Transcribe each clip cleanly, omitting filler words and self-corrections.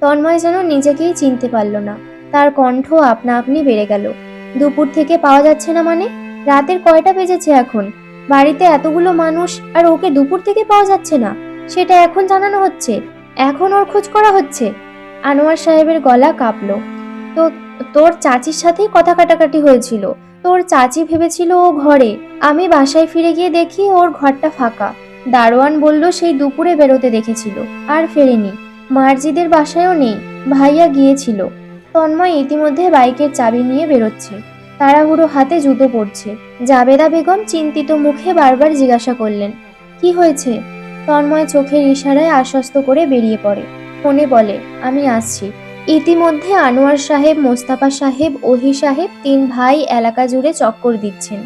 তন্ময় যেন নিজেকেই চিনতে পারল না। তার কণ্ঠ আপনা আপনি বেড়ে গেল। দুপুর থেকে পাওয়া যাচ্ছে না মানে? রাতের কয়টা বেজেছে এখন? বাড়িতে এতগুলো মানুষ আর ওকে দুপুর থেকে পাওয়া যাচ্ছে না, সেটা এখন জানানো হচ্ছে? এখন ওর খোঁজ করা হচ্ছে? আনোয়ার সাহেবের গলা কাঁপলো। তো তোর চাচির সাথেই কথা কাটাকাটি হয়েছিল। তোর চাচি ভেবেছিল ও ঘরে। আমি বাসায় ফিরে গিয়ে দেখি ওর ঘরটা ফাঁকা। দারোয়ান বলল সেই দুপুরে বেরোতে দেখেছিল, আর ফেরেনি। মার্জিদের বাসায়ও নেই, ভাইয়া গিয়েছিল। তন্ময় ইতিমধ্যে বাইকের চাবি নিয়ে বেরোচ্ছে। তাড়াহুড়ো হাতে জুতো পরছে। জাবেদা বেগম চিন্তিত মুখে বারবার জিজ্ঞাসা করলেন, কি হয়েছে? তন্ময় চোখের ইশারায় আশ্বস্ত করে বেরিয়ে পড়ে। ফোনে বলে, আমি আসছি। ইতিমধ্যে আনোয়ার সাহেব, মোস্তাফা সাহেব, ওহি সাহেব তিন ভাই এলাকা জুড়ে চক্কর দিচ্ছেন।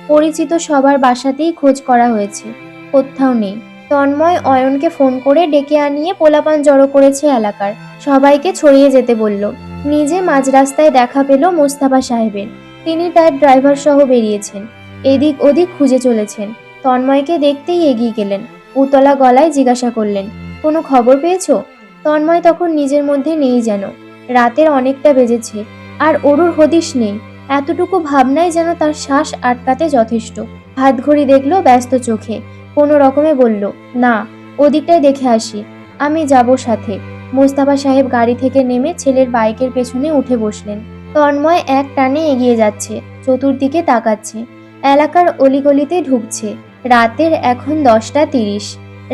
পরিচিত সবার বাসাতেই খোঁজ করা হয়েছে, কোথাও নেই। তন্ময় অয়নকে ফোন করে ডেকে আনিয়ে পোলাপান জড়ো করেছে এলাকার। সবাইকে ছড়িয়ে যেতে বলল। নিজে মাঝ রাস্তায় দেখা পেল মোস্তাফা সাহেবের। তিনি তার ড্রাইভার সহ বেরিয়েছেন, এদিক ওদিক খুঁজে চলেছেন। তন্ময়কে দেখতেই এগিয়ে গেলেন। উতলা গলায় জিজ্ঞাসা করলেন, কোনো খবর পেয়েছো? তন্ময় তখন নিজের মধ্যে নেই যেন। রাতের অনেকটা বেজেছে, আর অরুর হদিশ নেই। এতটুকু ভাবনাই যেন তার শ্বাস আটকাতে যথেষ্ট। হাত ঘড়ি দেখলো ব্যস্ত চোখে। কোনো রকমে বলল, না, ওদিকটাই দেখে আসি। আমি যাব সাথে। মোস্তাফা সাহেব গাড়ি থেকে নেমে ছেলের বাইকের পেছনে উঠে বসলেন। তন্ময় এক টানে এগিয়ে যাচ্ছে, চতুর্দিকে তাকাচ্ছে। এলাকার অলিগলিতে ঢুকছে। রাতের এখন 10টা 30।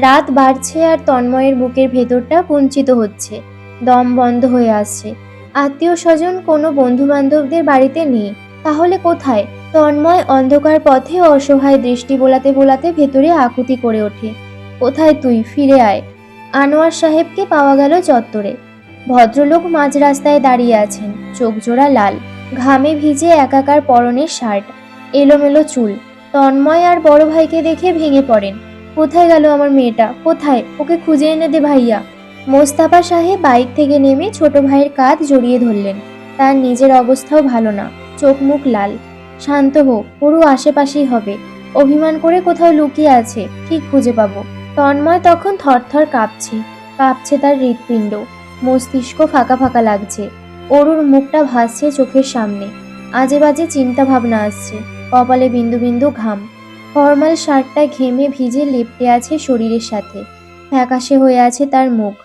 রাত বাড়ছে আর তন্ময়ের বুকের ভেতরটা কুঞ্চিত হচ্ছে। দম বন্ধ হয়ে আসছে। আত্মীয় স্বজন কোনো বন্ধু বান্ধবদের বাড়িতে নেই, তাহলে কোথায়? তন্ময় অন্ধকার পথে অসহায় দৃষ্টি বোলাতে বোলাতে ভেতরে আকুতি করে ওঠে, কোথায় তুই? ফিরে আয়। আনোয়ার সাহেবকে পাওয়া গেল চত্বরে। ভদ্রলোক মাঝ রাস্তায় দাঁড়িয়ে আছেন, চোখ জোড়া লাল, ঘামে ভিজে একাকার পরনের শার্ট, এলোমেলো চুল। তন্ময় আর বড় ভাইকে দেখে ভেঙে পড়েন। কোথায় গেল আমার মেয়েটা? কোথায়? ওকে খুঁজে এনে দে ভাইয়া। মোস্তাফা সাহেব বাইক থেকে নেমে ছোট ভাইয়ের কাঁধ জড়িয়ে ধরলেন। তার নিজের অবস্থাও ভালো না, চোখ মুখ লাল। শান্ত হোক, পুরো আশেপাশেই হবে। অভিমান করে কোথাও লুকিয়ে আছে, ঠিক খুঁজে পাবো। তন্ময় তখন থরথর কাঁপছে। কাঁপছে তার হৃৎপিণ্ড। মস্তিষ্ক ফাঁকা ফাঁকা লাগছে। অরুর মুখটা ভাসছে চোখের সামনে। আজে বাজে চিন্তা ভাবনা আসছে। কপালে বিন্দু বিন্দু ঘাম। ফরমাল শার্টটা ঘেমে ভিজে লেপ্টে আছে শরীরের সাথে। ফ্যাকাশে হয়ে আছে তার মুখ।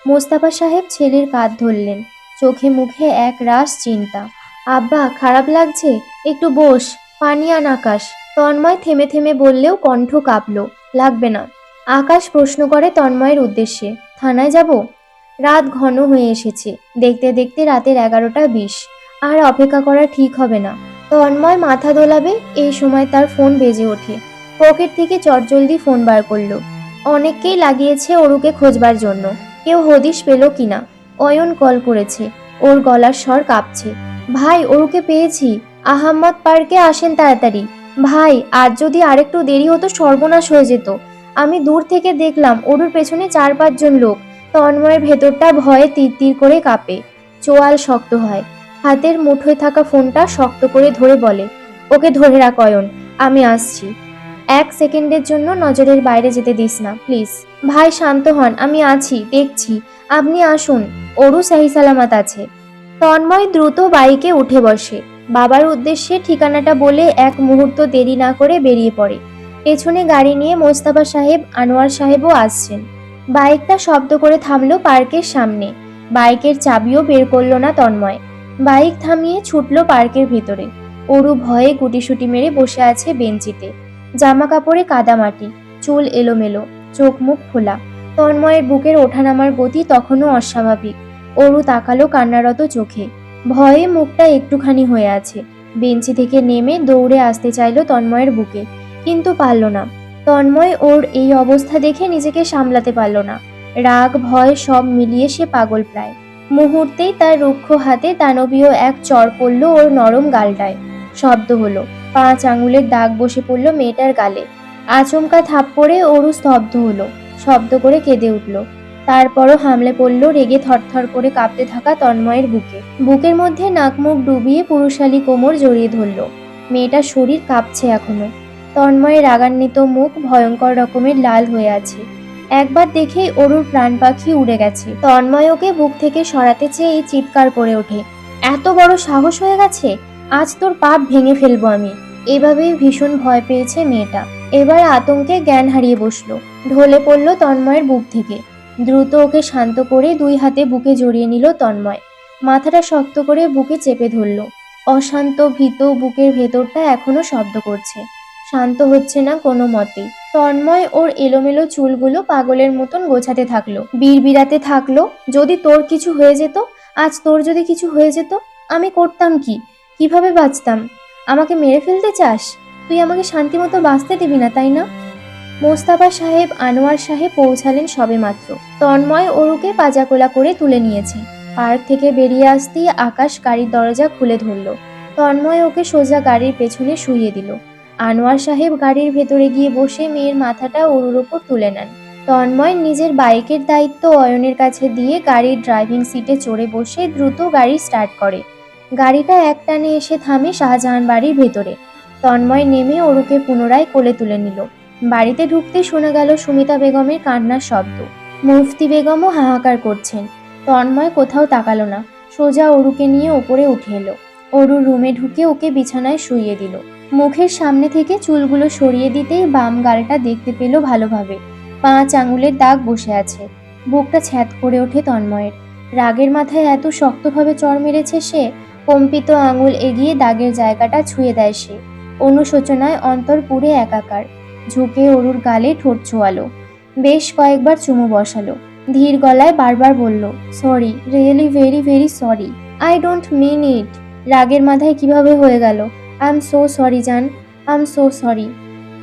মোস্তাফা সাহেব ছেলের কাঁধ ধরলেন। চোখে মুখে এক রাশ চিন্তা। আব্বা, খারাপ লাগছে? একটু বস, পানি আন আকাশ। তন্ময় থেমে থেমে বললেও কণ্ঠ কাঁপল। লাগবে না। আকাশ প্রশ্ন করে তন্ময়ের উদ্দেশ্যে, থানায় যাব? রাত ঘন হয়ে এসেছে। দেখতে দেখতে রাতের 11টা 20। আর অপেক্ষা করা ঠিক হবে না। তন্ময় মাথা দোলাবে, এই সময় তার ফোন বেজে ওঠে। পকেট থেকে চটজলদি ফোন বার করলো। অনেককেই লাগিয়েছে অরুকে খোঁজবার জন্য, কেউ হদিশ পেল কিনা। অয়ন কল করেছে, ওর গলার স্বর কাঁপছে। ভাই, অরুকে পেয়েছি। আহাম্মদ পার্কে আসেন তাড়াতাড়ি। ভাই, আজ যদি আরেকটু দেরি হতো সর্বনাশ হয়ে যেত। আমি দূর থেকে দেখলাম অরুর পেছনে 4-5 জন লোক। তন্ময়ের ভেতরটা ভয়ে তিরতির করে কাঁপে। চোয়াল শক্ত হয়। হাতের মুঠোয় থাকা ফোনটা শক্ত করে ধরে বলে, ওকে ধরে রাখ অয়ন, আমি আসছি। 1 সেকেন্ডের জন্য নজরের বাইরে যেতে দিস না, প্লিজ। ভাই শান্ত হন, আমি আছি, দেখছি। আপনি আসুন, অরু সহি সালামত আছে। তন্ময় দ্রুত বাইকে উঠে বসে। বাবার উদ্দেশ্যে ঠিকানাটা বলে এক মুহূর্ত দেরি না করে বেরিয়ে পড়ে। পেছনে গাড়ি নিয়ে মোস্তাফা সাহেব, আনোয়ার সাহেবও আসছেন। বাইকটা শব্দ করে থামলো পার্কের সামনে। বাইকের চাবিও বের করলো না তন্ময়। বাইক থামিয়ে ছুটলো পার্কের ভিতরে। অরু ভয়ে গুটিসুটি মেরে বসে আছে বেঞ্চিতে। জামা কাপড়ে কাদামাটি, চুল এলোমেলো, চোখ মুখ খোলা। তন্ময়ের বুকের ওঠানামার গতি তখনও অস্বাভাবিক। অরু তাকালো কান্নারত চোখে। ভয়ে মুখটা একটুখানি হয়ে আছে। বেঞ্চি থেকে নেমে দৌড়ে আসতে চাইলো তন্ময়ের বুকে, কিন্তু পারল না। তন্ময় ওর এই অবস্থা দেখে নিজেকে সামলাতে পারল না। রাগ ভয় সব মিলিয়ে সে পাগল প্রায়। মুহূর্তেই তার রুক্ষ হাতে দানবীয় এক চড় পড়ল ওর নরম গালটায়। শব্দ হলো, 5 আঙুলের দাগ বসে পড়ল মেয়েটার গালে। আচমকা থাপ্পড়ে অরু স্তব্ধ হলো, শব্দ করে কেঁদে উঠল। তারপরও হামলে পড়ল রেগে থরথর করে কাঁপতে থাকা তন্ময়ের বুকে। বুকের মধ্যে নাক মুখ ডুবিয়ে পুরুষালী কোমর জড়িয়ে ধরল। মেয়েটার শরীর কাঁপছে এখনো। তন্ময়ের রাগান্বিত মুখ ভয়ঙ্কর রকমের লাল হয়ে আছে। একবার দেখেই অরুর প্রাণ পাখি উড়ে গেছে। তন্ময় ওকে বুক থেকে সরাতে চেয়েই চিৎকার করে ওঠে, এত বড় সাহস হয়ে গেছে, আজ তোর পাপ ভেঙে ফেলবো আমি। এভাবেই ভীষণ ভয় পেয়েছে মেয়েটা। এবার আতঙ্কে জ্ঞান হারিয়ে বসলো, ঢলে পড়ল তন্ময়ের বুক থেকে। দ্রুত ওকে শান্ত করে 2 হাতে বুকে জড়িয়ে নিল তন্ময়। মাথাটা শক্ত করে বুকে চেপে ধরল। অশান্ত ভীত বুকের ভেতরটা এখনো শব্দ করছে, শান্ত হচ্ছে না কোনো মতে। তন্ময় ওর এলোমেলো চুলগুলো পাগলের মতন গোছাতে থাকলো, বিড়বিড়াতে থাকলো, যদি তোর কিছু হয়ে যেত, আজ তোর যদি কিছু হয়ে যেত, আমি করতাম কি, কিভাবে বাঁচতাম? আমাকে মেরে ফেলতে চাস? তুই আমাকে শান্তিমতো বাঁচতে দিবি না, তাই না? মোস্তাফা সাহেব, আনোয়ার সাহেব পৌঁছালেন সবেমাত্র। তন্ময় অরুকে পাজাকোলা করে তুলে নিয়েছে। পার্ক থেকে বেরিয়ে আসতেই আকাশ গাড়ির দরজা খুলে ধরল। তন্ময় ওকে সোজা গাড়ির পেছনে শুইয়ে দিল। আনোয়ার সাহেব গাড়ির ভেতরে গিয়ে বসে মেয়ের মাথাটা অরুর ওপর তুলে নেন। তন্ময় নিজের বাইকের দায়িত্ব অয়নের কাছে দিয়ে গাড়ির ড্রাইভিং সিটে চড়ে বসে দ্রুত গাড়ি স্টার্ট করে। গাড়িটা একটানে এসে থামে শাহজাহান বাড়ির ভেতরে। তন্ময় নেমে অরুকে পুনরায় কোলে তুলে নিল। বাড়িতে ঢুকতেই শোনা গেল সুমিতা বেগমের কান্নার শব্দ। মুফতি বেগমও হাহাকার করছেন। তন্ময় কোথাও তাকালো না, সোজা অরুকে নিয়ে ওপরে উঠে এলো। অরুর রুমে ঢুকে ওকে বিছানায় শুইয়ে দিল। মুখের সামনে থেকে চুলগুলো সরিয়ে দিতেই বাম গালটা দেখতে পেল ভালোভাবে। 5 আঙুলের দাগ বসে আছে। বুকটা ছ্যাদ করে ওঠে তন্ময়ের। রাগের মাথায় এত শক্তভাবে চড় মেরেছে সে, কম্পিত আঙুল এগিয়ে দাগের জায়গাটা ছুঁয়ে দেয় সে। অনুশোচনায় অন্তর পুড়ে একাকার। ঝুঁকে অরুর গালে ঠোঁট ছোঁয়ালো, বেশ কয়েকবার চুমু বসালো। ধীর গলায় বারবার বলল, sorry, really very very sorry, I don't mean it. রাগের মাথায় কিভাবে হয়ে গেল? আই এম সো সরি জান, আই এম সো সরি।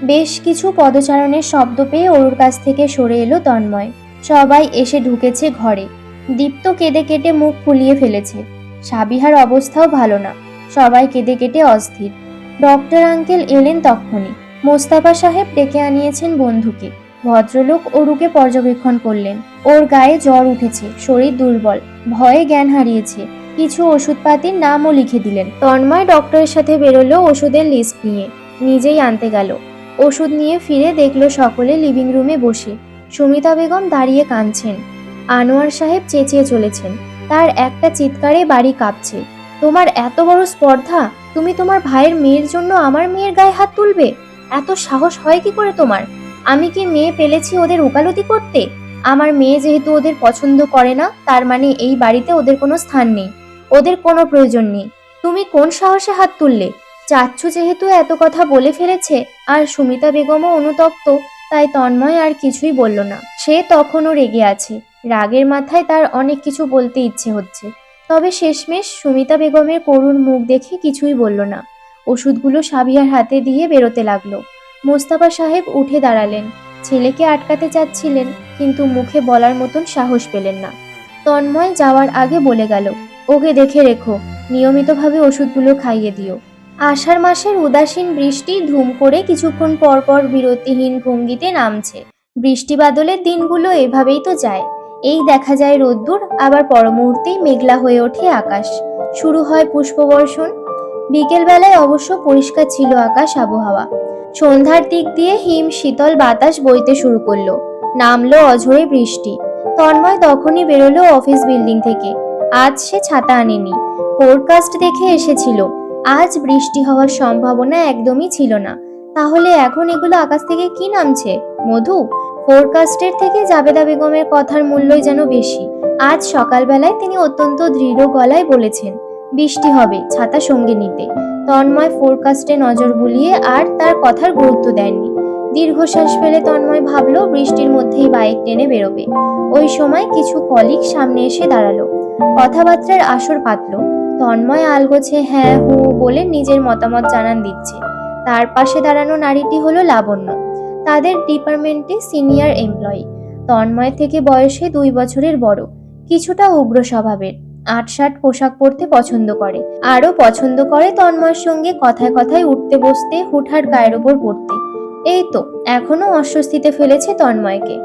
বেশ কিছু পদচারণের শব্দ পেয়ে অরুর কাছ থেকে সরে এলো তন্ময়। সবাই এসে ঢুকেছে ঘরে। দীপ্ত কেঁদে কেটে মুখ ফুলিয়ে ফেলেছে। সাবিহার অবস্থাও ভালো না, সবাই কেঁদে কেটে অস্থির। ডক্টর আঙ্কেল এলেন তক্ষুনি। মোস্তাফা সাহেব ডেকে আনিয়েছেন বন্ধুকে। ভদ্রলোক অরুকে পর্যবেক্ষণ করলেন। ওর গায়ে জ্বর উঠেছে, শরীর দুর্বল, ভয়ে জ্ঞান হারিয়েছে। কিছু ওষুধপাতির নামও লিখে দিলেন। তন্ময় ডক্টরের সাথে বেরোলো ওষুধের লিস্ট নিয়ে, নিজেই আনতে গেল। ওষুধ নিয়ে ফিরে দেখলো সকলে লিভিং রুমে বসে। সুমিতা বেগম দাঁড়িয়ে কাঁদছেন। আনোয়ার সাহেব চেঁচিয়ে চলেছেন। তার একটা চিৎকারে বাড়ি কাঁপছে। তোমার এত বড় স্পর্ধা, তুমি তোমার ভাইয়ের মেয়ের জন্য আমার মেয়ের গায়ে হাত তুলবে? এত সাহস হয় কি করে তোমার? আমি কি মেয়ে পেলেছি ওদের ওকালতি করতে? আমার মেয়ে যেহেতু ওদের পছন্দ করে না, তার মানে এই বাড়িতে ওদের কোনো স্থান নেই, ওদের কোনো প্রয়োজন নেই। তুমি কোন সাহসে হাত তুললে? চাচ্ছু যেহেতু এত কথা বলে ফেলেছে, আর সুমিতা বেগমও অনুতপ্ত, তাই তন্ময় আর কিছুই বলল না। সে তখনও রেগে আছে। রাগের মাথায় তার অনেক কিছু বলতে ইচ্ছে হচ্ছে, তবে শেষমেশ সুমিতা বেগমের করুণ মুখ দেখে কিছুই বলল না। ওষুধগুলো সাবিহার হাতে দিয়ে বেরোতে লাগলো। মোস্তাফা সাহেব উঠে দাঁড়ালেন। ছেলেকে আটকাতে চাচ্ছিলেন, কিন্তু মুখে বলার মতন সাহস পেলেন না। তন্ময় যাওয়ার আগে বলে গেল, ওকে দেখে রেখো, নিয়মিতভাবে ওষুধগুলো খাইয়ে দিও। আষাঢ় মাসের উদাসীন বৃষ্টি ধুম করে কিছুক্ষণ পর পর বিরতিহীন ভঙ্গিতে নামছে। বৃষ্টি বাদলের দিনগুলো এভাবেই তো যায়। এই দেখা যায় রোদ্দুর, আবার পর মুহূর্তেই মেঘলা হয়ে ওঠে আকাশ। শুরু হয় পুষ্পবর্ষণ। বিকেলবেলায় অবশ্য পরিষ্কার ছিল আকাশ আবহাওয়া। সন্ধ্যার দিক দিয়ে হিম শীতল বাতাস বইতে শুরু করলো। নামলো অঝোরে বৃষ্টি। তন্ময় তখনই বেরোলো অফিস বিল্ডিং থেকে। আজ সে ছাতা আনেনি। ফোরকাস্ট দেখে এসেছিল। আজ বৃষ্টি হওয়ার সম্ভাবনা একদমই ছিল না। তাহলে এখন এগুলো আকাশ থেকে কি নামছে? মধু? ফোরকাস্টের থেকে জাবেদা বেগমের কথার মূল্যই যেন বেশি। আজ সকালবেলায় তিনি অত্যন্ত দৃঢ় গলায় বলেছেন বৃষ্টি হবে, ছাতা সঙ্গে নিতে। তন্ময় ফোরকাস্টে নজর বুলিয়ে আর তার কথার গুরুত্ব দেননি। দীর্ঘশ্বাস ফেলে তন্ময় ভাবলো বৃষ্টির মধ্যেই বাইক টেনে বেরোবে। ওই সময় কিছু কলিগ সামনে এসে দাঁড়ালো। কথাবার্তার আসর পাতলো। তন্ময় আলগোছে হ্যাঁ হু বলে নিজের মতামত জানান দিচ্ছে। তার পাশে দাঁড়ানো নারীটি হলো লাবণ্য, তাদের ডিপার্টমেন্টে সিনিয়র এমপ্লয়ি। তন্ময় থেকে বয়সে 2 বছরের বড়, কিছুটা উগ্র স্বভাবের। আটশাট পোশাক পরতে পছন্দ করে। আরও পছন্দ করে তন্ময়ের সঙ্গে কথায় কথায় উঠতে বসতে, হুটহাট গায়ের ওপর পড়তে। এই তো এখনো অস্বস্তিতে ফেলেছে তন্ময়কে।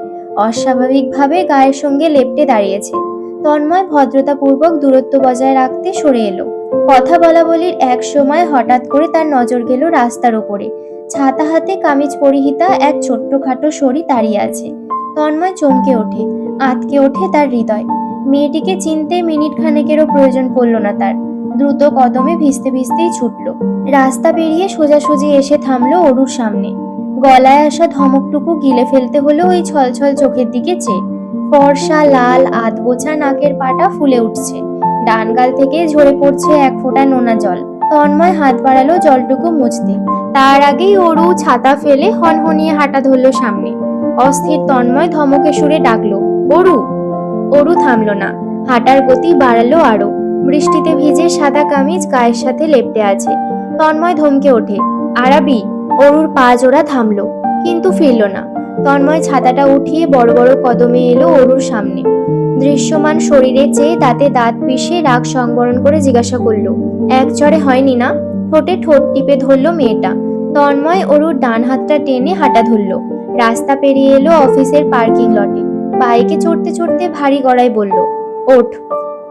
অস্বাভাবিকভাবে গায়ের সঙ্গে লেপ্টে দাঁড়িয়েছে। তন্ময় ভদ্রতাপূর্বক দূরত্ব বজায় রাখতে সরে এলো। কথা বলা বলির এক সময় হঠাৎ করে তার নজর গেল রাস্তার ওপরে। ছাতা হাতে কামিজ পরিহিতা এক ছোট্টখাটো শরী দাঁড়িয়ে আছে। তন্ময় চমকে ওঠে, আঁতকে ওঠে তার হৃদয়। মেয়েটিকে চিনতে মিনিট খানেকেরও প্রয়োজন পড়ল না তার। দ্রুত কদমে ভিজতে ভিজতেই ছুটল। রাস্তা পেরিয়ে সোজাসুজি এসে থামলো অরুর সামনে। গলায় আসা ধমকটুকু গিলে ফেলতে হলো ওই ছলছল চোখের দিকে চেয়ে। ফর্সা লাল আধবোচা নাকের পাটা ফুলে উঠছে, ডান গাল থেকে ঝরে পড়ছে এক ফোঁটা নোনা জল। তন্ময় হাত বাড়ালো জলটুকু মুছতে, তার আগেই অরু ছাতা ফেলে হনহনিয়ে হাঁটা ধরল সামনে। অস্থির তন্ময় ধমকে সুরে ডাকলো, অরু। অরু থামলো না, হাঁটার গতি বাড়ালো আরো। বৃষ্টিতে ভিজে সাদা কামিজ গায়ের সাথে লেপ্টে আছে। তন্ময় ধমকে ওঠে, আরাবি। অরুর পা জোড়া থামলো, কিন্তু ফিরল না। তন্ময় ছাতাটা উঠিয়ে বড় বড় কদমে এলো অরুর সামনে। দৃশ্যমান শরীরে চেয়ে দাঁতে দাঁত পিষে রাগ সংবরণ করে জিজ্ঞাসা করলো, এক চড়ে হয়নি না? ঠোঁটে ঠোঁট টিপে ধরল মেয়েটা। তন্ময় অরুর ডান হাতটা টেনে হাঁটা ধরল। রাস্তা পেরিয়ে এলো অফিসের পার্কিং লটে। বাইকে চড়তে চড়তে ভারী গলায় বলল, ওঠ।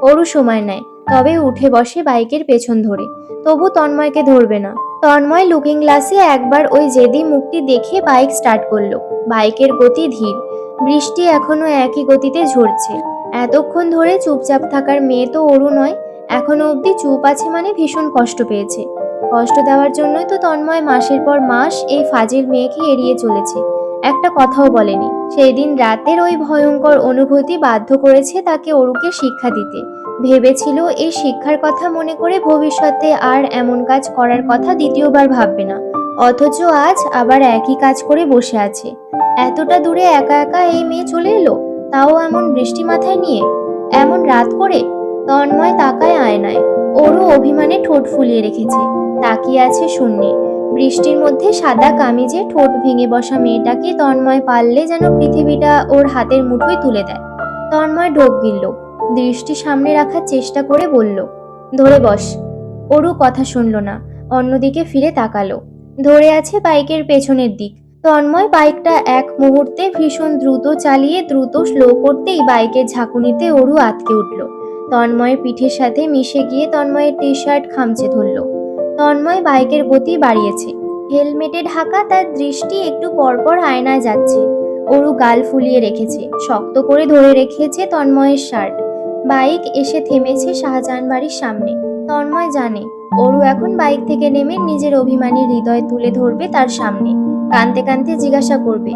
অরু সময় নেয়, তবে উঠে বসে বাইকের পেছন ধরে। তবু তন্ময়কে ধরবে না। তন্ময় লুকিং গ্লাসে একবার ওই জেদি মুখটি দেখে বাইক স্টার্ট করলো। বাইকের গতি ধীর। বৃষ্টি এখনো একই গতিতে ঝরছে। এতক্ষণ ধরে চুপচাপ থাকার মেয়ে তো অরু নয়। এখনো অবধি চুপ আছে মানে ভীষণ কষ্ট পেয়েছে। কষ্ট দেওয়ার জন্যই তো তন্ময় মাসের পর মাস এই ফাজিল মেয়েকে এড়িয়ে চলেছে। একটা কথাও বলেনি। সেই দিন রাতের ওই ভয়ঙ্কর অনুভূতি বাধ্য করেছে তাকে অরুকে শিক্ষা দিতে। ভেবেছিল এই শিক্ষার কথা মনে করে ভবিষ্যতে আর এমন কাজ করার কথা দ্বিতীয়বার ভাববে না। অথচ আজ আবার একই কাজ করে বসে আছে। এতটা দূরে একা একা এই মেয়ে চলে এলো, তাও এমন বৃষ্টি মাথায় নিয়ে, এমন রাত করে। তন্ময় তাকায় আয়নায়। অরু অভিমানে ঠোঁট ফুলিয়ে রেখেছে, তাকিয়ে আছে শূন্যে। বৃষ্টির মধ্যে সাদা কামিজে ঠোঁট ভেঙে বসা মেয়েটাকে তন্ময় পারলে যেন পৃথিবীটা ওর হাতের মুঠোয় তুলে দেয়। তন্ময় ঢোক গিলল, দৃষ্টি সামনে রাখার চেষ্টা করে বলল, ধরে বস। অরু কথা শুনল না, অন্যদিকে ফিরে তাকালো। ধরে আছে বাইকের পেছনের দিক। তন্ময় বাইকটা এক মুহূর্তে ভীষণ দ্রুত চালিয়ে দ্রুত স্লো করতেই বাইকের ঝাঁকুনিতে অরু আটকে উঠল। তন্ময়ের পিঠের সাথে মিশে গিয়ে তন্ময়ের টি শার্ট খামচে ধরল। তন্ময় বাইকের গতি বাড়িয়েছে। হেলমেটে ঢাকা তার দৃষ্টি একটু পরপর আয়নায় যাচ্ছে। অরু গাল ফুলিয়ে রেখেছে, শক্ত করে ধরে রেখেছে তন্ময়ের শার্ট। বাইক এসে থেমেছে শাহজাহান বাড়ির সামনে। তন্ময় জানে অরু এখন বাইক থেকে নেমে নিজের অভিমানী হৃদয় তুলে ধরবে তার সামনে। কাঁদতে কাঁদতে জিজ্ঞাসা করবে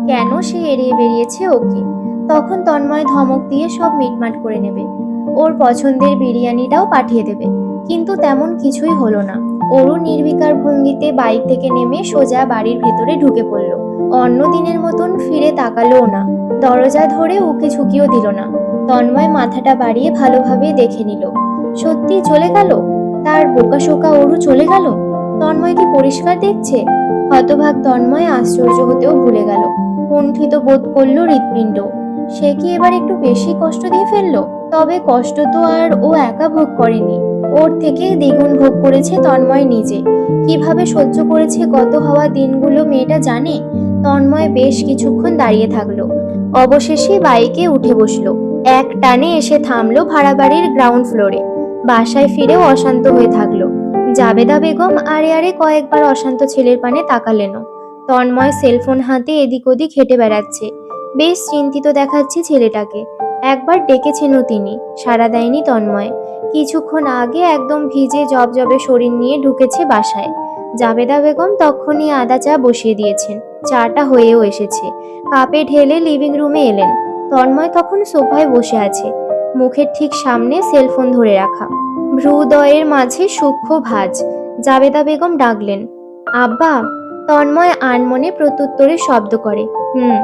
কেন সে এড়িয়ে বেরিয়েছে ওকে। তখন তন্ময় ধমক দিয়ে সব মিটমাট করে নেবে। ওর পছন্দের বিরিয়ানিটাও পাঠিয়ে দেবে। কিন্তু তেমন কিছুই হলো না। অরু নির্বিকার ভঙ্গিতে বাইক থেকে নেমে সোজা বাড়ির ভেতরে ঢুকে পড়ল। অন্য দিনের মতন ফিরে তাকালোও না, দরজা ধরে উকি ঝুঁকিও দিল না। তন্ময় মাথাটা বাড়িয়ে ভালোভাবে দেখে নিল। সত্যি চলে গেল? তার বোকাশোকা অরু চলে গেল? তন্ময় কি পরিষ্কার দেখছে? হতভাগ তন্ময় আশ্চর্য হতেও ভুলে গেল। কুণ্ঠিত বোধ করলো হৃৎপিণ্ড। সে কি এবার একটু বেশি কষ্ট দিয়ে ফেললো? তবে কষ্ট তো আর ও একা ভোগ করেনি, ওর থেকে দ্বিগুণ ভোগ করেছে তন্ময় নিজে। কিভাবে সহ্য করেছে গত হওয়া দিনগুলো মেয়েটা জানে। তন্ময় বেশ কিছুক্ষণ দাঁড়িয়ে থাকলো, অবশেষে বাইকে উঠে বসলো। এক টানে এসে থামলো ভাড়া বাড়ির গ্রাউন্ড ফ্লোরে। বাসায় ফিরেও অশান্ত হয়ে থাকলো। জাবেদা বেগম আড়ে আড়ে কয়েকবার অশান্ত ছেলের পানে তাকালেনও। তন্ময় সেলফোন হাতে এদিক ওদিক হেঁটে বেড়াচ্ছে। বেশ চিন্তিত দেখাচ্ছে ছেলেটাকে। একবার ডেকেছেনও তিনি, সাড়া দেয়নি তন্ময়। কিছুক্ষণ আগে একদম ভিজে জবজবে শরীর নিয়ে ঢুকেছে বাসায়। জাবেদা বেগম তখনই আদা চা বসিয়ে দিয়েছেন। চাটা হয়েও এসেছে। কাপে ঢেলে লিভিং রুমে এলেন। তন্ময় তখন সোফায় বসে আছে, মুখের ঠিক সামনে সেলফোন ধরে রাখা, ভ্রুদয়ের মাঝে সূক্ষ্ম ভাঁজ। জাবেদা বেগম ডাকলেন, আব্বা। তন্ময় আনমনে প্রত্যুত্তরে শব্দ করে, হুম।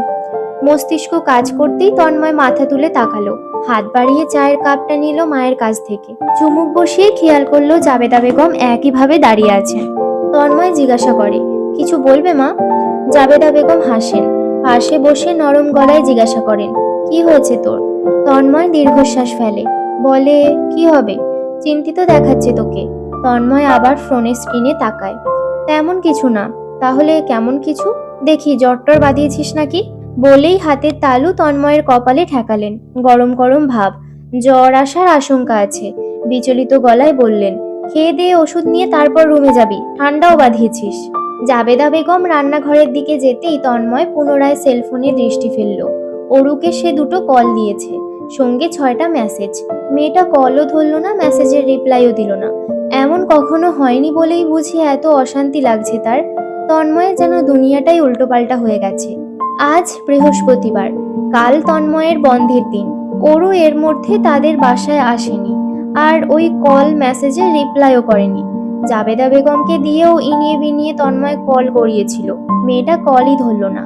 মস্তিষ্ক কাজ করতেই তন্ময় মাথা তুলে তাকালো। হাত বাড়িয়ে চায়ের কাপটা নিল মায়ের কাছ থেকে। চুমুক বসিয়ে খেয়াল করলো জাবেদা বেগম একইভাবে দাঁড়িয়ে আছেন। তন্ময় জিজ্ঞাসা করে, কিছু বলবে মা? জাবেদা বেগম হাসেন। পাশে বসে নরম গলায় জিজ্ঞাসা করেন, কি হয়েছে তোর? তন্ময় দীর্ঘশ্বাস ফেলে, বলে, কি হবে? চিন্তিত দেখাচ্ছে তোকে। তন্ময় আবার ফোনের স্ক্রিনে তাকায়। তেমন কিছু না। তাহলে কেমন কিছু? দেখি জ্বরটর বাঁধিয়েছিস নাকি? বলেই হাতের তালু তন্ময়ের কপালে ঠেকালেন। গরম গরম ভাব, জ্বর আসার আশঙ্কা আছে। বিচলিত গলায় বললেন, খেয়ে দিয়ে ওষুধ নিয়ে তারপর রুমে যাবি, ঠান্ডাও বাঁধিয়েছিস। জাবেদা বেগম রান্নাঘরের দিকে যেতেই তন্ময় পুনরায় সেলফোনে দৃষ্টি ফেলল। অরুকে সে 2টো কল দিয়েছে, সঙ্গে 6টা মেসেজ। মেয়েটা কলও ধরলো না, মেসেজের রিপ্লাইও দিল না। এমন কখনো হয়নি বলেই বুঝি এত অশান্তি লাগছে তার। তন্ময়ের যেন দুনিয়াটাই উল্টোপাল্টা হয়ে গেছে। আজ বৃহস্পতিবার, কাল তন্ময়ের বন্ধের দিন। অরু এর মধ্যে তাদের বাসায় আসেনি, আর ওই কল মেসেজের রিপ্লাইও করেনি। জাবেদা বেগমকে দিয়েও ইনিয়ে বিনিয়ে তন্ময় কল করিয়েছিল, মেয়েটা কলই ধরলো না।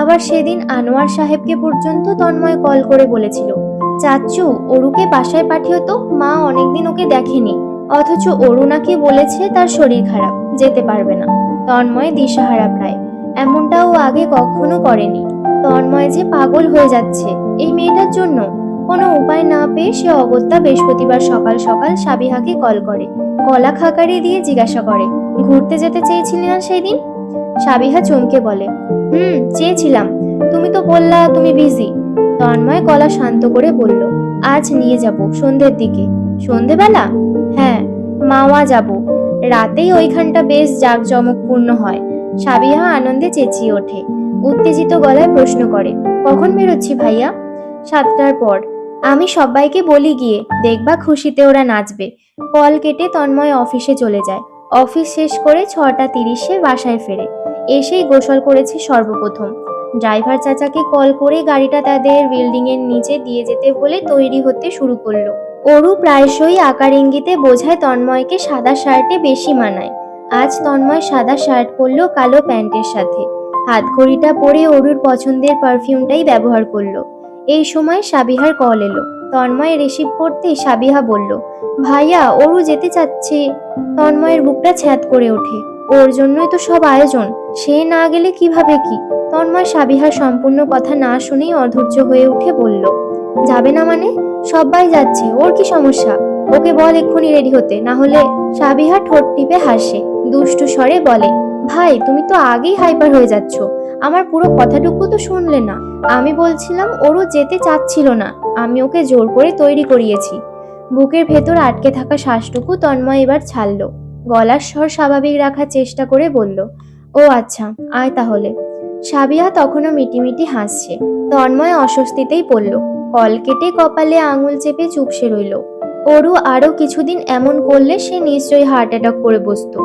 আবার সেদিন আনোয়ার সাহেবকে পর্যন্ত তন্ময় কল করে বলেছিল, চাচ্চু অরুকে বাসায় পাঠিও তো, মা অনেকদিন ওকে দেখেনি। অথচ অরু নাকি বলেছে তার শরীর খারাপ, যেতে পারবে না। তন্ময় দিশাহারা প্রায়। এমনটাও আগে কখনো করেনি। তন্ময় যে পাগল হয়ে যাচ্ছে এই মেয়েটার জন্য। কোনো উপায় না পেয়ে সে অগত্যা বৃহস্পতিবার সকাল সকাল সাবিহাকে কল করে। গলা খাকারি দিয়ে জিজ্ঞাসা করে, ঘুরতে যেতে চেয়েছিলি না সেই দিন? সাবিহা চমকে বলে, চেয়েছিলাম, তুমি তো বললা তুমি বিজি। তন্ময় গলা শান্ত করে বলল, আজ নিয়ে যাব সন্ধ্যের দিকে। সন্ধেবেলা? হ্যাঁ, মাওয়া যাব। রাতেই ওইখানটা বেশ জাঁকজমকপূর্ণ হয়। সাবিহা আনন্দে চেঁচিয়ে ওঠে, উত্তেজিত গলায় প্রশ্ন করে, কখন বেরোচ্ছি ভাইয়া? 7টার পর। আমি সবাইকে বলি গিয়ে, দেখবা খুশিতে ওরা নাচবে। কল কেটে তন্ময় অফিসে চলে যায়। অফিস শেষ করে 6টা 30-এ বাসায় ফেরে। এসেই গোসল করেছে সর্বপ্রথম। ড্রাইভার চাচাকে কল করে গাড়িটা তাদের বিল্ডিং এর নিচে দিয়ে যেতে বলে তৈরি হতে শুরু করলো। অরু প্রায়শই আকার ইঙ্গিতে বোঝায় তন্ময়কে সাদা শার্টে বেশি মানায়। আজ তন্ময় সাদা শার্ট পরলো কালো প্যান্টের সাথে। হাতঘড়িটা পরে অরুর পছন্দের পারফিউমটাই ব্যবহার করলো। এই সময় সাবিহার কল এলো। তন্ময় রিসিভ করতেই সাবিহা বলল, ভাইয়া অরু যেতে চাচ্ছে। তন্ময়ের বুকটা ছ্যাদ করে ওঠে। ওর জন্যই তো সব আয়োজন, সে না গেলে কিভাবে কি? তন্ময় সাবিহার সম্পূর্ণ কথা না শুনেই অধৈর্য হয়ে উঠে বলল, যাবে না মানে? সবাই যাচ্ছে, ওর কি সমস্যা? ওকে বল এক্ষুনি রেডি হতে, না হলে। সাবিহা ঠোঁট টিপে হাসে, দুষ্টু স্বরে বলে, ভাই তুমি তো আগেই হাইপার হয়ে যাচ্ছ। আমার পুরো কথাটুকু তো শুনলে না। আমি বলছিলাম ওরও যেতে চাচ্ছিল না, আমি ওকে জোর করে তৈরি করিয়েছি। বুকের ভেতর আটকে থাকা শ্বাসটুকু তন্ময় এবার ছাড়ল। গলার স্বর স্বাভাবিক রাখার চেষ্টা করে বলল, ও আচ্ছা, আয় তাহলে। সাবিহা তখনও মিটিমিটি হাসছে। তন্ময় অস্বস্তিতেই পড়ল। কল কেটে কপালে আঙুল চেপে চুপসে রইল। অরু আরো কিছুদিন এমন করলে সে নিশ্চয়ই হার্ট অ্যাটাক করে বসতো।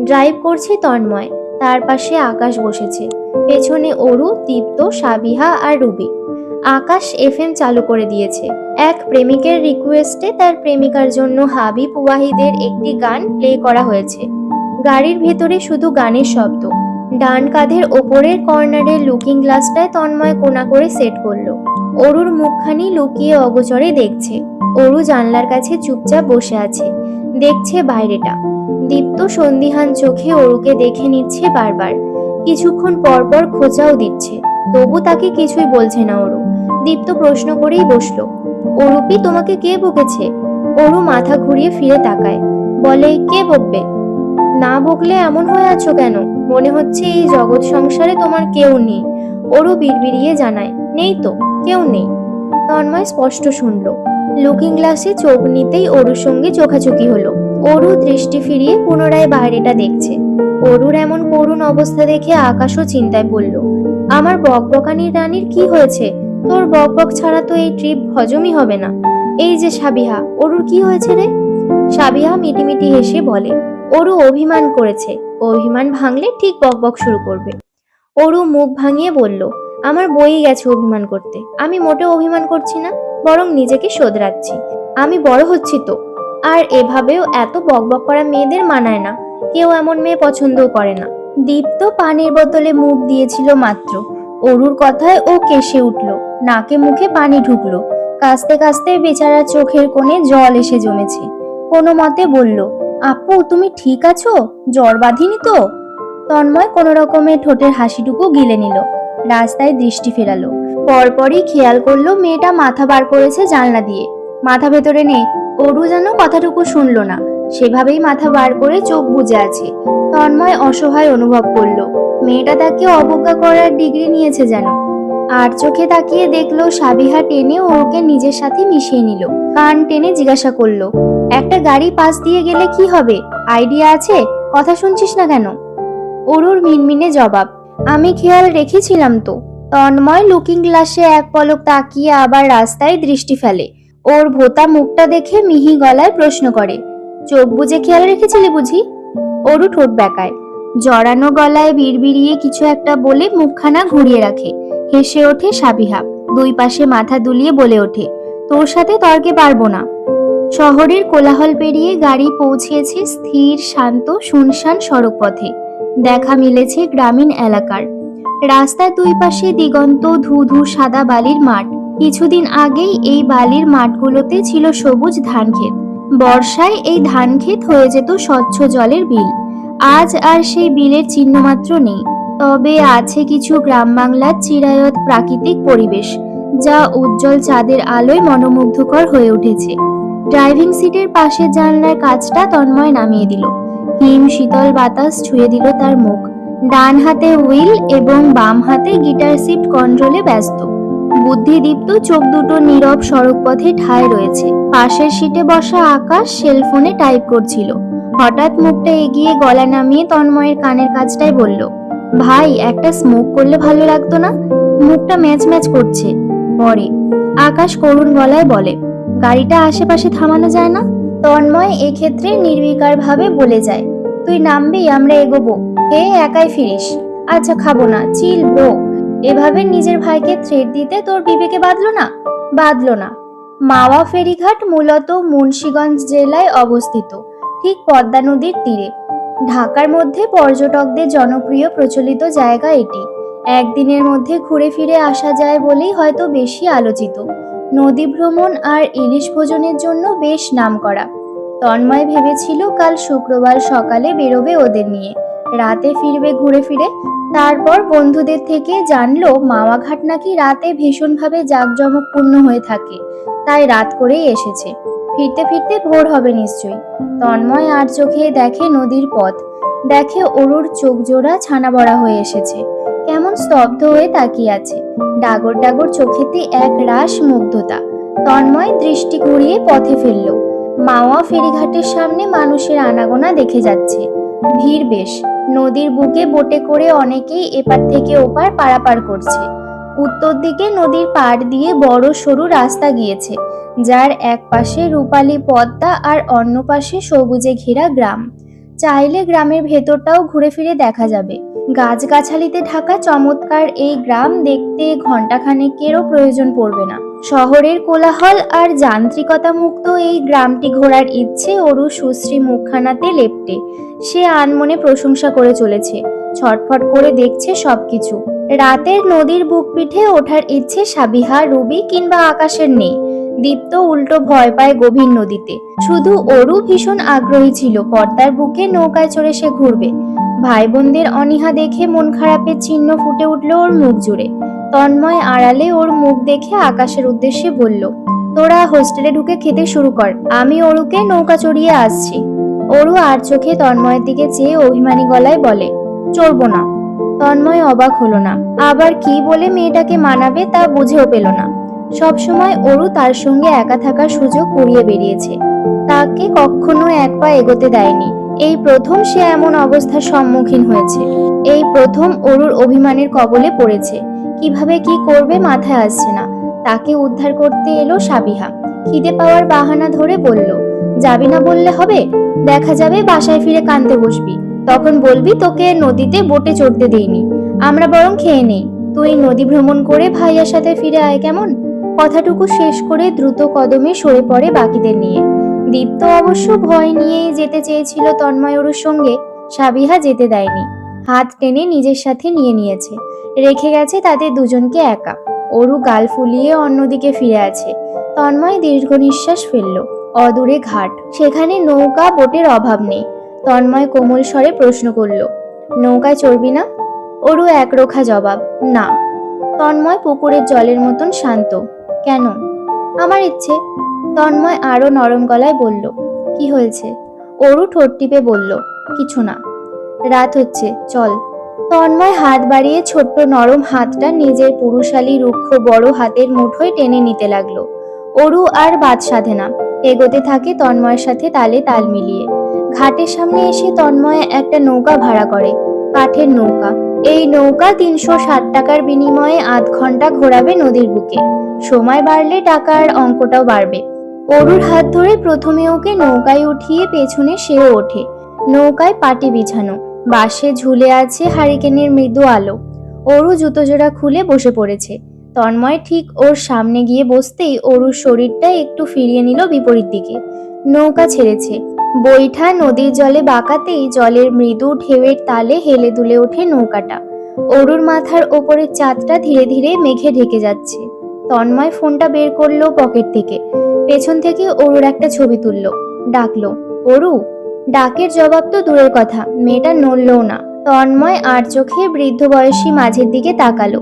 ড্রাইভ করছে তন্ময়, তার পাশে আকাশ বসেছে। পেছনে অরু, দীপ্ত, সাবিহা আর রুবি। আকাশ এফএম চালু করে দিয়েছে। এক প্রেমিকের রিকোয়েস্টে তার প্রেমিকার জন্য হাবিব ওয়াহিদের একটি গান প্লে করা হয়েছে। গাড়ির ভেতরে শুধু গানের শব্দ। ডান কাঁধের ওপরের কর্নারের লুকিং গ্লাসটায় তন্ময় কোণা করে সেট করলো। অরুর মুখখানি লুকিয়ে অগোচরে দেখছে। অরু জানলার কাছে চুপচাপ বসে আছে, দেখছে বাইরেটা। দীপ্ত সন্দিহান চোখে অরুকে দেখে নিচ্ছে বারবার। কিছুক্ষণ পর পর খোঁচাও দিচ্ছে, তবু তাকে কিছুই বলছে না অরু। দীপ্ত প্রশ্ন করেই বসলো, অরুপি তোমাকে কে বকেছে? অরু মাথা ঘুরিয়ে ফিরে তাকায়, বলে, কে বকবে? না বকলে এমন হয়ে আছো কেন? মনে হচ্ছে এই জগৎ সংসারে তোমার কেউ নেই। অরু বিড়বিড়িয়ে জানায়, নেই তো, কেউ নেই। তন্ময় স্পষ্ট শুনল। লুকিং গ্লাসে চোখ নিতেই অরুর সঙ্গে চোখাচোখি হলো। অরু দৃষ্টি ফিরিয়ে পুনরায় বাইরেটা দেখছে। অরুর এমন করুণ অবস্থা দেখে আকাশও চিন্তায় পড়ল। আমার বকবকানির রানীর কি হয়েছে? তোর বকবক ছাড়া তো এই ট্রিপ হজমই হবে না। এই যে সাবিহা, অরুর কি হয়েছে রে? সাবিহা মিটিমিটি হেসে বলে, অরু অভিমান করেছে, অভিমান ভাঙলে ঠিক বকবক শুরু করবে। অরু মুখ ভাঙিয়ে বলল, আমার বই গেছে অভিমান করতে। আমি মোটেও অভিমান করছি না, বরং নিজেকে শোধরাচ্ছি। আমি বড় হচ্ছি তো। আর এভাবেও এত বকবক করা মেয়েদের মানায় না। কেউ এমন মেয়ে পছন্দও করে না। দীপ্ত পানির বোতলে মুখ দিয়েছিল মাত্র। অরুর কথায় ও কেসে উঠল, নাকে মুখে পানি ঢুকলো। কাস্তে কাস্তে বেচারার চোখের কোণে জল এসে জমেছে। কোনো মতে বলল, আপু তুমি ঠিক আছো? জ্বর বাঁধিনি তো? তন্ময় কোনো রকমে ঠোঁটের হাসিটুকু গিলে নিল। রাস্তায় দৃষ্টি ফেরালো। পরপরই খেয়াল করলো মেয়েটা মাথা বার করেছে জানলা দিয়ে। মাথা ভেতরে নেই। অরু যেন কথাটুকু শুনলো না, সেভাবেই মাথা বার করে চোখ বুজে আছে। তন্ময় অসহায় অনুভব করলো, মেয়েটা তাকে অবজ্ঞা করার ডিগ্রি নিয়েছে যেন। আর চোখে তাকিয়ে দেখলো সাবিহা টেনে ওকে নিজের সাথে মিশিয়ে নিল। কান টেনে জিজ্ঞাসা করলো, একটা গাড়ি পাশ দিয়ে গেলে কি হবে? আইডিয়া আছে? কথা শুনছিস না কেন? অরুর মিনমিনে জবাব, আমি খেয়াল রেখেছিলাম তো। তন্ময় লুকিং গ্লাসে এক পলক তাকিয়ে আবার রাস্তায় দৃষ্টি ফেলে। ওর ভোঁতা মুখটা দেখে মিহি গলায় প্রশ্ন করে, চোখ বুজে খেয়াল রেখেছিলি বুঝি? অরু ঠোঁট বেঁকায়, জড়ানো গলায় বিড়বিড়িয়ে কিছু একটা বলে মুখখানা ঘুরিয়ে রাখে। হেসে ওঠে সাবিহা, দুই পাশে মাথা দুলিয়ে বলে ওঠে, তোর সাথে তর্কে পারবো না। শহরের কোলাহল পেরিয়ে গাড়ি পৌঁছেছে স্থির শান্ত শুনশান সড়ক পথে। দেখা মিলেছে গ্রামীণ এলাকার। রাস্তার দুই পাশে দিগন্ত ধু ধু সাদা বালির মাঠ। কিছুদিন আগেই এই বালির মাঠগুলোতে ছিল সবুজ ধান ক্ষেত। বর্ষায় এই ধান ক্ষেত হয়ে যেত স্বচ্ছ জলের বিল। আজ আর সেই বিলের চিহ্নমাত্র নেই। তবে আছে কিছু গ্রাম বাংলার চিরায়ত প্রাকৃতিক পরিবেশ, যা উজ্জ্বল চাঁদের আলোয় মনোমুগ্ধকর হয়ে উঠেছে। ড্রাইভিং সিটের পাশের জানলার কাঁচটা তন্ময় নামিয়ে দিল। হিম শীতল বাতাস ছুঁয়ে দিল তার মুখ। ডান হাতে হুইল এবং বাম হাতে গিটার সিট কন্ট্রোলে ব্যস্ত। বুদ্ধিদীপ্ত চোখ দুটো নীরব সড়ক পথে ঠায় রয়েছে। পাশের সিটে বসা আকাশ সেলফোনে টাইপ করছিল। হঠাৎ মুখটা এগিয়ে গলা নামিয়ে তন্ময়ের কানের কাছটায় বলল, ভাই একটা স্মোক করলে ভালো লাগতো না? মুখটা ম্যাচ ম্যাচ করছে। পরে আকাশ করুণ গলায় বলে, গাড়িটা আশেপাশে থামানো যায় না? তন্ময় এক্ষেত্রে নির্বিকার ভাবে বলে যায়, তুই নামবি, আমরা এগোবো, খেয়ে একাই ফিরিস। আচ্ছা খাবো না, চিল ব্রো। এভাবে নিজের ভাইকে থ্রেট দিতে তোর বিবেকে বাঁধলো না? বাঁধলো না। মাওয়া ফেরিঘাট মূলত মুন্সিগঞ্জ জেলায় অবস্থিত, ঠিক পদ্মা নদীর তীরে। ঢাকার মধ্যে পর্যটকদের জনপ্রিয় প্রচলিত জায়গা এটি। একদিনের মধ্যে ঘুরে ফিরে আসা যায় বলেই হয়তো বেশি আলোচিত। নদী ভ্রমণ আর ইলিশ ভোজনের জন্য বেশ নামকরা। তন্ময় ভেবেছিল কাল শুক্রবার সকালে বেরোবে ওদের নিয়ে, রাতে ফিরবে ঘুরে ফিরে। তারপর বন্ধুদের থেকে জানলো মাওয়াঘাট নাকি রাতে ভীষণভাবে জাঁকজমকপূর্ণ হয়ে থাকে, তাই রাত করেই এসেছে। ফিরতে ফিরতে ভোর হবে নিশ্চয়ই। তন্ময় আর চোখে দেখে নদীর পথ, দেখে অরুর চোখ জোড়া ছানা বড়া হয়ে এসেছে, কেমন স্তব্ধ হয়ে তাকিয়ে আছে। ডাগর ডাগর চোখেতে এক রাস মুগ্ধতা। তন্ময় দৃষ্টি ঘুরিয়ে পথে ফিরল। মাওয়া ফেরিঘাটের সামনে মানুষের আনাগোনা দেখে যাচ্ছে। ভিড় বেশ। নদীর বুকে বোটে করে অনেকেই এপার থেকে ওপার পারাপার করছে। উত্তর দিকে নদীর পাড় দিয়ে বড় সরু রাস্তা গিয়েছে, যার এক পাশে রূপালী পদ্মা আর অন্য পাশে সবুজে ঘেরা গ্রাম। চাইলে গ্রামের ভেতরটাও ঘুরে ফিরে দেখা যাবে। গাছগাছালিতে ঢাকা চমৎকার এই গ্রাম দেখতে ঘণ্টাখানেকেরও প্রয়োজন পড়বে না। শহরের কোলাহল আর যান্ত্রিকতা মুক্ত এই গ্রামটি ঘোরার ইচ্ছে অরু সুশ্রী মুখখানাতে লেপ্টে। সে আনমনে প্রশংসা করে চলেছে, ছটফট করে দেখছে সবকিছু। রাতের নদীর বুক পিঠে ওঠার ইচ্ছে সাবিহা, রুবি কিংবা আকাশের নেই। দীপ্ত উল্টো ভয় পায় গভীর নদীতে। শুধু অরু ভীষণ আগ্রহী ছিল পদ্মার বুকে নৌকায় চড়ে সে ঘুরবে। ভাই বোনদের অনীহা দেখে মন খারাপের চিহ্ন ফুটে উঠল ওর মুখ জুড়ে। তন্ময় আড়ালে ওর মুখ দেখে আকাশের উদ্দেশ্যে বলল, তোরা হোস্টেলে ঢুকে খেতে শুরু কর, আমি অরুকে নৌকা চড়িয়ে আসছি। অরু আর চোখে তন্ময়ের দিকে চেয়ে অভিমানী গলায় বলে, চড়বো না। তন্ময় অবাক হলো না। আবার কি বলে মেয়েটাকে মানাবে তা বুঝেও পেল না। সবসময় অরু তার সঙ্গে একা থাকার সুযোগ কুড়িয়ে বেরিয়েছে, তাকে কখনো এক পা এগোতে দেয়নি। এই প্রথম সে এমন অবস্থার সম্মুখীন হয়েছে। এই প্রথম অরুর অভিমানের কবলে পড়েছে। কিভাবে কি করবে মাথায় আসছে না। তাকে উদ্ধার করতে এলো সাবিহা। খিদে পাওয়ার বাহানা ধরে বলল, যাবি না বললে হবে? দেখা যাবে বাসায় ফিরে কাঁদতে বসবি, তখন বলবি তোকে নদীতে বোটে চড়তে দেইনি। আমরা বরং খেয়ে নেই, তুই নদী ভ্রমণ করে ভাইয়ার সাথে ফিরে আয়, কেমন? কথাটুকু শেষ করে দ্রুত কদমে সরে পড়ে বাকিদের নিয়ে। দীপ্ত অবশ্য ভয় নিয়েই যেতে চেয়েছিল তন্ময় অরুর সঙ্গে, সাবিহা যেতে দেয়নি। হাত টেনে নিজের সাথে নিয়ে নিয়েছে, রেখে গেছে তাদের দুজনকে একা। অরু গাল ফুলিয়ে অন্যদিকে ফিরে আছে। তন্ময় দীর্ঘ নিঃশ্বাস ফেলল। অদূরে ঘাট, সেখানে নৌকা বোটের অভাব নেই। তন্ময় কোমল স্বরে প্রশ্ন করল, নৌকায় চড়বি না? অরু একরোখা জবাব, না। তন্ময় পুকুরের জলের মতন শান্ত, কেন? আমার ইচ্ছে। তন্ময় আরো নরম গলায় বলল, কি হয়েছে? অরু ঠোঁট টিপে বলল, কিছু না। রাত হচ্ছে, চল। তন্ময় হাত বাড়িয়ে ছোট্ট নরম হাতটা নিজের পুরুষালী রুক্ষ বড় হাতের মুঠোয় টেনে নিতে লাগলো। অরু আর বাদ সাধে না, এগোতে থাকে তন্ময়ের সাথে তালে তাল মিলিয়ে। ঘাটের সামনে এসে তন্ময় একটা নৌকা ভাড়া করে, কাঠের নৌকা। এই নৌকা ৩৬০ টাকার বিনিময়ে আধ ঘন্টা ঘোরাবে নদীর বুকে। সময় বাড়লে টাকার অঙ্কটাও বাড়বে। অরুর হাত ধরে প্রথমে ওকে নৌকায় উঠিয়ে পেছনে সেও ওঠে। নৌকায় পাটি বিছানো, বাঁশে ঝুলে আছে হারিকেনের মৃদু আলো। অরু জুতো জোড়া খুলে বসে পড়েছে। তন্ময় ঠিক ওর সামনে গিয়ে বসতেই অরুর শরীরটা একটু ফিরিয়ে নিল বিপরীত দিকে। নৌকা ছেড়েছে। বৈঠা নদীর জলে বাঁকাতেই জলের মৃদু ঢেউয়ের তালে হেলে দুলে ওঠে নৌকাটা। অরুর মাথার ওপরের চাঁদটা ধীরে ধীরে মেঘে ঢেকে যাচ্ছে। তন্ময় ফোনটা বের করলো পকেট থেকে। পেছন থেকে অরুর একটা ছবি তুললো। ডাকলো, অরু। ডাকের জবাব তো দূরের কথা, মেয়েটা নড়লও না। তন্ময় আর চোখে বৃদ্ধ বয়সী মাঝের দিকে তাকালো।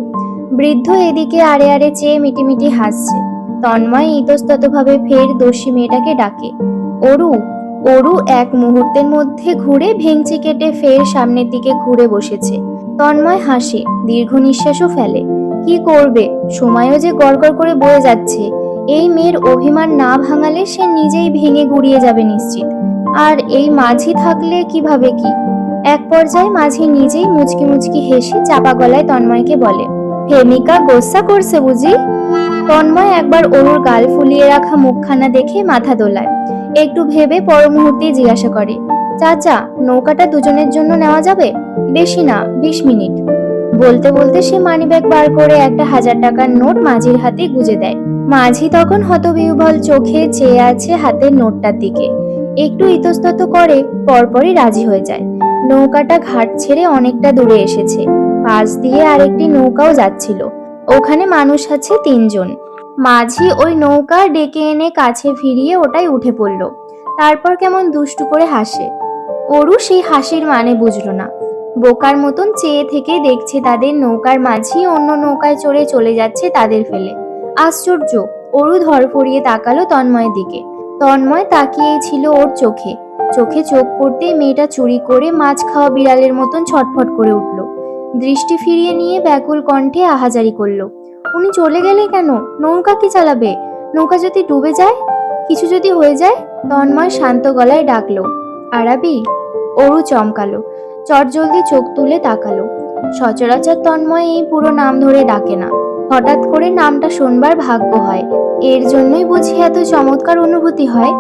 বৃদ্ধ এদিকে আড়ে আড়ে চেয়ে মিটিমিটি হাসছে। তন্ময় ইতস্ততভাবে ফের দোষী মেয়েটাকে ডাকে, অরু। অরু এক মুহূর্তের মধ্যে ঘুরে ভেঙচি কেটে ফের সামনের দিকে ঘুরে বসেছে। তন্ময় হাসে, দীর্ঘ নিঃশ্বাসও ফেলে। কি করবে, সময়ও যে গড়গড় করে বয়ে যাচ্ছে। এই মেয়ের অভিমান না ভাঙালে সে নিজেই ভেঙে গুড়িয়ে যাবে নিশ্চিত। আর এই মাঝি থাকলে কিভাবে কি। এক পর্যায়ে মাঝি নিজেই মুচকি মুচকি হেসে চাপা গলায় তন্ময়কে বলে, প্রেমিকা গোসা করছে বুঝি? তন্ময় একবার অরুর গাল ফুলিয়ে রাখা মুখখানা দেখে মাথা দোলায়। একটু ভেবে পর মুহূর্তে জিজ্ঞাসা করে, চাচা, নৌকাটা দুজনের জন্য নেওয়া যাবে? বেশি না, 20 মিনিট। বলতে বলতে সে মানিব্যাগ বার করে একটা 1000 টাকার নোট মাঝির হাতে গুজে দেয়। মাঝি তখন হতবিহ্বল চোখে চেয়ে আছে হাতের নোটটার দিকে। একটু ইতস্তত করে, পরপরই রাজি হয়ে যায়। নৌকাটা ঘাট ছেড়ে অনেকটা দূরে এসেছে। পাশ দিয়ে আরেকটি নৌকাও যাচ্ছিল। ওখানে মানুষ আছে 3 জন। মাঝি ওই নৌকা ডেকে এনে কাছে ফিরিয়ে ওটাই উঠে পড়ল। তারপর কেমন দুষ্টু করে হাসে। অরু সেই হাসির মানে বুঝল না। বোকার মতন চেয়ে থেকে দেখছে তাদের নৌকার মাঝি অন্য নৌকায় চড়ে চলে যাচ্ছে তাদের ফেলে। আশ্চর্য! অরু ধরফরিয়ে তাকালো তন্ময়ের দিকে। তন্ময় তাকিয়েই ছিল ওর চোখে। চোখে চোখ পড়তেই মেয়েটা চুরি করে মাছ খাওয়া বিড়ালের মতন ছটফট করে উঠল। দৃষ্টি ফিরিয়ে নিয়ে ব্যাকুল কণ্ঠে আহাজারি করলো, উনি চলে গেলে কেন? নৌকা কি চালাবে? নৌকা যদি ডুবে যায়, কিছু যদি হয়ে যায়? তন্ময় শান্ত গলায় ডাকলো, আরাবি। অরু চমকালো, চটজলদি চোখ তুলে তাকালো। সচরাচর তন্ময় এই পুরো নাম ধরে ডাকে না। হঠাৎ করে নামটা শোনবার ভাগ্য হয়। এর জন্যই বুঝি এত চমৎকার অনুভূতি হয়।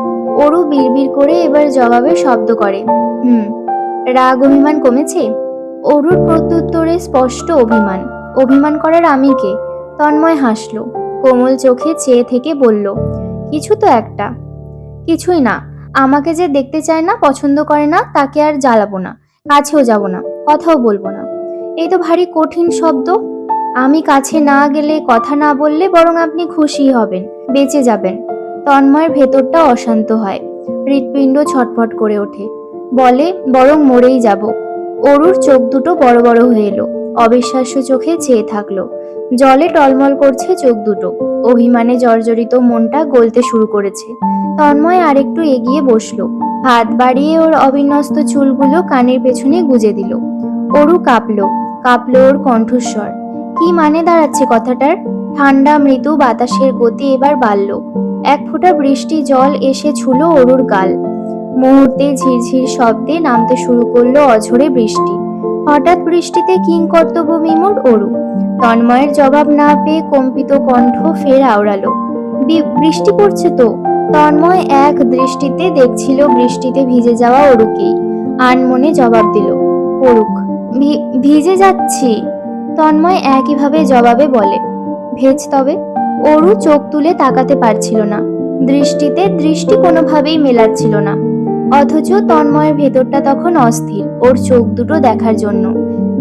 অরু বিড়বিড় করে এবার জবাবে শব্দ করে, হুম। রাগ অভিমান কমেছে? অরুর প্রত্যুত্তরে স্পষ্ট অভিমান। অভিমান করার আমি কে? তন্ময় হাসল, কোমল চোখে চেয়ে থেকে বলল, কিছু তো একটা। কিছুই না। আমাকে যে দেখতে চায় না, পছন্দ করে না, তাকে আর জ্বালাবো না, কাছেও যাব না, কথাও বলবো না। এই তো ভারী কঠিন শব্দ। আমি কাছে না গেলে, কথা না বললে বরং আপনি খুশি হবেন, বেঁচে যাবেন। তন্ময়ের ভেতরটা অশান্ত হয়। হৃৎপিণ্ড ছটফট করে ওঠে। বলে, বরং মরেই যাব। অরুর চোখ দুটো বড় বড় হয়ে এলো। অবিশ্বাস্য চোখে চেয়ে থাকলো। জলে টলমল করছে চোখ দুটো। অভিমানে জর্জরিত মনটা গলতে শুরু করেছে। তন্ময় আরেকটু এগিয়ে বসলো। হাত বাড়িয়ে ওর অবিন্যস্ত চুলগুলো কানের পেছনে গুজে দিল। অরু কাঁপলো। কাঁপলো ওর কণ্ঠস্বর। কি মানে দাঁড়াচ্ছে কথাটার? ঠান্ডা মৃদু বাতাসের গতি এবার বাড়ল। এক ফোঁটা বৃষ্টি জল এসে ছুলো অরুর গাল। মুহূর্তে ঝিরঝির শব্দে নামতে শুরু করলো অঝরে বৃষ্টি। হঠাৎ বৃষ্টিতে কিংকর্তব্য বিমূঢ় অরু। তন্ময়ের জবাব না পেয়ে কম্পিত কণ্ঠ ফের আওড়ালো, বৃষ্টি পড়ছে তো। তন্ময় এক দৃষ্টিতে দেখছিল বৃষ্টিতে ভিজে যাওয়া অরুকেই। আনমনে জবাব দিল, পড়ুক। ভিজে যাচ্ছি। তন্ময় একইভাবে জবাবে বলে, ভেজ তবে। অরু চোখ তুলে তাকাতে পারছিল না। দৃষ্টিতে দৃষ্টি কোনোভাবেই মেলাচ্ছিল না। অথচ তন্ময়ের ভেতরটা তখন অস্থির ওর চোখ দুটো দেখার জন্য,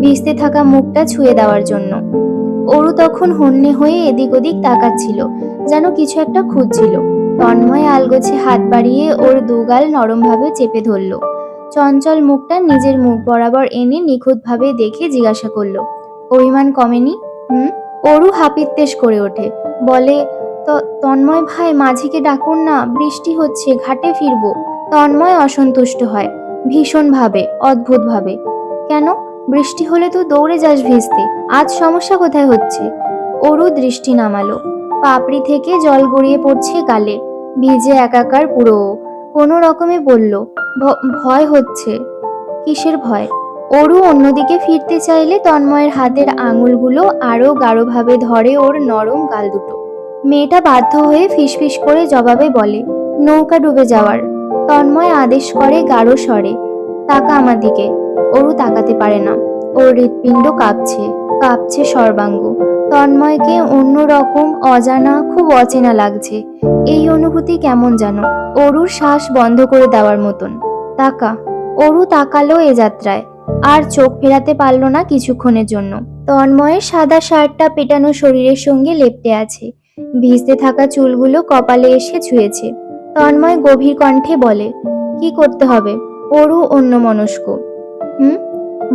ভিজতে থাকা মুখটা ছুঁয়ে দেওয়ার জন্য। অরু তখন হন্যে হয়ে এদিক ওদিক তাকাচ্ছিল, যেন কিছু একটা খুঁজছিল। তন্ময় আলগোছে হাত বাড়িয়ে ওর দুগাল নরমভাবে চেপে ধরল। চঞ্চল মুখটা নিজের মুখ বরাবর এনে নিখুঁতভাবে দেখে জিজ্ঞাসা করলো, অভিমান কমেনি? হুম। অরু হাপিত্তেশ করে ওঠে। বলে, তন্ময় ভাই, মাঝিকে ডাকুন না, বৃষ্টি হচ্ছে, ঘাটে ফিরবো। তন্ময় অসন্তুষ্ট হয়, ভীষণ ভাবে, অদ্ভুত ভাবে। কেন? বৃষ্টি হলে তো দৌড়ে যাস ভিজতে, আজ সমস্যা কোথায় হচ্ছে? অরু দৃষ্টি নামালো। পাপড়ি থেকে জল গড়িয়ে পড়ছে গালে। ভিজে একাকার পুরো। কোনো রকমে বলল, ভয় হচ্ছে। কিসের ভয়? অরু অন্যদিকে ফিরতে চাইলে তন্ময়ের হাতের আঙুলগুলো আরো গাঢ়ভাবে ধরে ওর নরম গাল দুটো। মেয়েটা বাধ্য হয়ে ফিসফিস করে জবাবে বলে, নৌকা ডুবে যাওয়ার। তন্ময় আদেশ করে গাঢ় স্বরে, তাকা আমার দিকে। অরু তাকাতে পারে না। ওর হৃৎপিণ্ড কাঁপছে, কাঁপছে সর্বাঙ্গ। তন্ময়কে অন্যরকম, অজানা, খুব অচেনা লাগছে। এই অনুভূতি কেমন যেন অরুর শ্বাস বন্ধ করে দেওয়ার মতন। তাকা। অরু তাকালো এ যাত্রায়, আর চোখ ফেরাতে পারল না কিছুক্ষণের জন্য। তন্ময়ের সাদা শার্টটা পেটানো শরীরের সঙ্গে লেপ্টে আছে, ভিজতে থাকা চুলগুলো কপালে এসে ছুঁয়েছে। তন্ময় গভীর কণ্ঠে বলে, কি করতে হবে? অরু অন্যমনস্ক।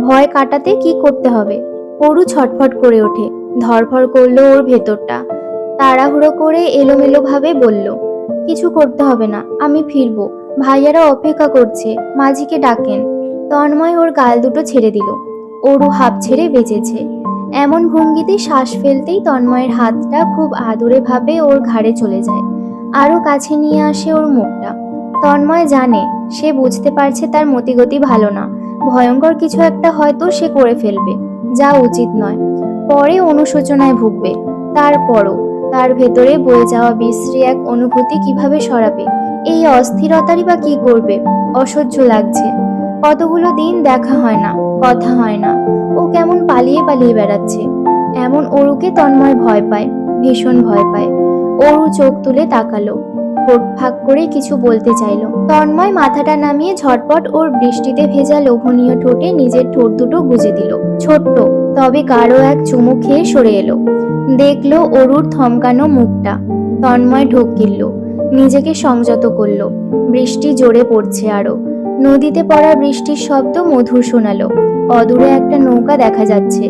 ভয় কাটাতে কি করতে হবে? অরু ছটফট করে ওঠে, ধরফর করলো ওর ভেতরটা। তাড়াহুড়ো করে এলোমেলো ভাবে বলল, কিছু করতে হবে না, আমি ফিরবো। ভাইয়ারা অপেক্ষা করছে, মাঝিকে ডাকেন। তন্ময় ওর গাল দুটো ছেড়ে দিল। অরু হাঁপ ছেড়ে বেঁচেছে। এমন ভঙ্গিতে শ্বাস ফেলতেই তন্ময়ের হাতটা খুব আদুরে ভাবে ওর ঘাড়ে চলে যায়, আরো কাছে নিয়ে আসে ওর মুখটা। তন্ময় জানে, সে বুঝতে পারছে তার মতিগতি ভালো না। ভয়ঙ্কর কিছু একটা হয়তো সে করে ফেলবে, যা উচিত নয়। পরে অনুশোচনায় ভুগবে। তারপরও তার ভেতরে বয়ে যাওয়া বিশ্রী এক অনুভূতি কিভাবে সরাবে? এই অস্থিরতারই বা কি করবে? অসহ্য লাগছে। কতগুলো দিন দেখা হয় না, কথা হয় না। ও কেমন পালিয়ে পালিয়ে বেড়াচ্ছে। এমন অরুকে তন্ময় ভয় পায়, ভীষণ ভয় পায়। অরু চোখ তুলে তাকালো, ঠোঁট ফাঁক করে কিছু বলতে চাইল। তন্ময় মাথাটা নামিয়ে ঝটপট ওর বৃষ্টিতে ভেজা লোভনীয় ঠোঁটে নিজের ঠোঁট দুটো গুজে দিল। ছোট্ট তবে গাঢ় এক চুমু খেয়ে সরে এলো। দেখলো অরুর থমকানো মুখটা। তন্ময় ঢোক গিলল, নিজেকে সংযত করলো। বৃষ্টি জোরে পড়ছে আরো। নদীতে পড়া বৃষ্টির শব্দ মধুর শোনালো। অদূরে একটা নৌকা দেখা যাচ্ছে।